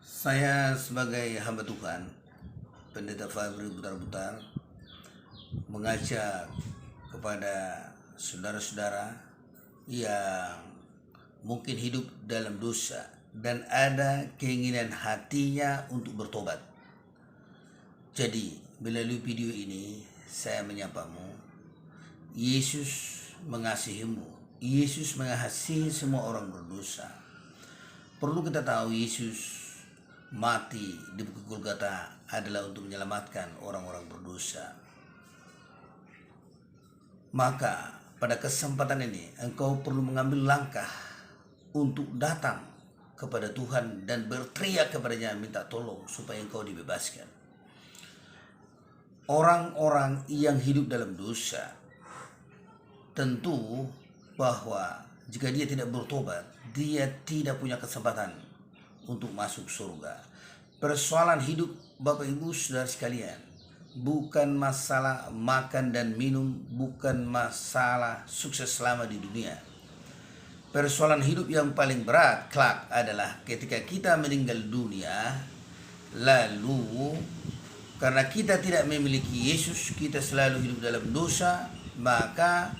Saya sebagai hamba Tuhan, Pendeta Fabri Butar-Butar, mengajak kepada saudara-saudara yang mungkin hidup dalam dosa dan ada keinginan hatinya untuk bertobat. Jadi, melalui video ini saya menyapamu, Yesus mengasihimu. Yesus mengasihi semua orang berdosa. Perlu kita tahu Yesus mati di bukit Golgota adalah untuk menyelamatkan orang-orang berdosa. Maka pada kesempatan ini engkau perlu mengambil langkah untuk datang kepada Tuhan dan berteriak kepadanya minta tolong supaya engkau dibebaskan. Orang-orang yang hidup dalam dosa tentu bahwa jika dia tidak bertobat, dia tidak punya kesempatan untuk masuk surga. Persoalan hidup Bapak Ibu Saudara sekalian bukan masalah makan dan minum, bukan masalah sukses selama di dunia. Persoalan hidup yang paling berat kelak adalah ketika kita meninggal dunia, lalu karena kita tidak memiliki Yesus, kita selalu hidup dalam dosa, maka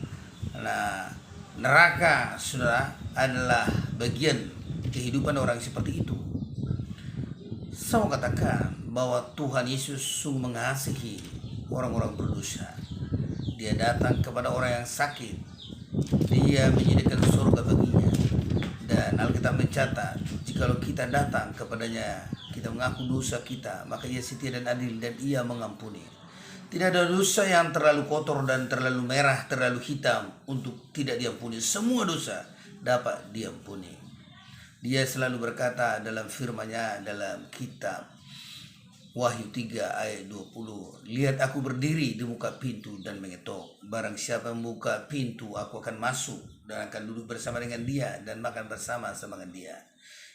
neraka saudara adalah bagian kehidupan orang seperti itu. Saya mau katakan bahwa Tuhan Yesus sungguh mengasihi orang-orang berdosa. Dia datang kepada orang yang sakit. Dia menyediakan surga baginya. Dan Alkitab mencatat, jikalau kita datang kepadanya, kita mengaku dosa kita, maka Ia setia dan adil dan Ia mengampuni. Tidak ada dosa yang terlalu kotor dan terlalu merah, terlalu hitam untuk tidak diampuni. Semua dosa dapat diampuni. Dia selalu berkata dalam firman-Nya dalam kitab Wahyu 3 ayat 20, "Lihat aku berdiri di muka pintu dan mengetok. Barang siapa membuka pintu, aku akan masuk dan akan duduk bersama dengan dia dan makan bersama-sama dengan dia."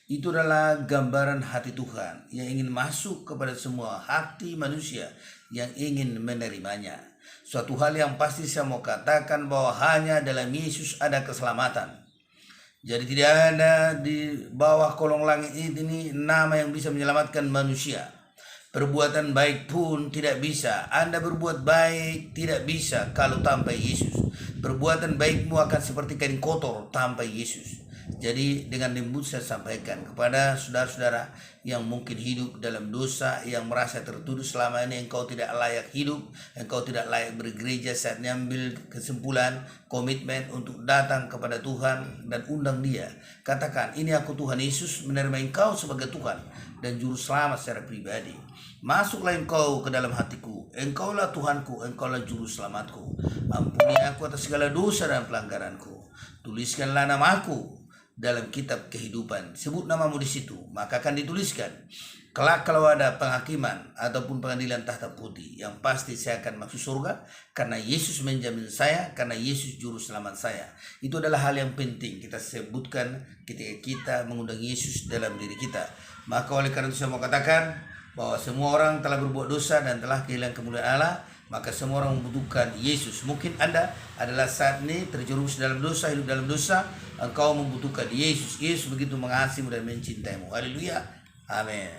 Itu adalah gambaran hati Tuhan yang ingin masuk kepada semua hati manusia yang ingin menerimanya. Suatu hal yang pasti saya mau katakan bahwa hanya dalam Yesus ada keselamatan. Jadi tidak ada di bawah kolong langit ini nama yang bisa menyelamatkan manusia. Perbuatan baik pun tidak bisa. Anda berbuat baik tidak bisa kalau tanpa Yesus. Perbuatan baikmu akan seperti kain kotor tanpa Yesus. Jadi dengan lembut saya sampaikan kepada saudara-saudara yang mungkin hidup dalam dosa, yang merasa tertuduh selama ini engkau tidak layak hidup, engkau tidak layak bergereja, saatnya ambil kesimpulan, komitmen untuk datang kepada Tuhan dan undang Dia. Katakan, ini aku Tuhan Yesus menerima engkau sebagai Tuhan dan Juru Selamat secara pribadi. Masuklah engkau ke dalam hatiku, engkaulah Tuhanku, engkaulah Juru Selamatku. Ampuni aku atas segala dosa dan pelanggaranku. Tuliskanlah namaku dalam kitab kehidupan, sebut namamu di situ, maka akan dituliskan. Kelak kalau ada penghakiman ataupun pengadilan tahta putih, yang pasti saya akan masuk surga karena Yesus menjamin saya, karena Yesus juru selamat saya. Itu adalah hal yang penting kita sebutkan ketika kita mengundang Yesus dalam diri kita. Maka oleh karena itu saya mau katakan bahwa semua orang telah berbuat dosa dan telah kehilangan kemuliaan Allah. Maka semua orang membutuhkan Yesus. Mungkin Anda adalah saat ini terjerumus dalam dosa, hidup dalam dosa. Engkau membutuhkan Yesus. Yesus begitu mengasihimu dan mencintaimu. Haleluya. Amin.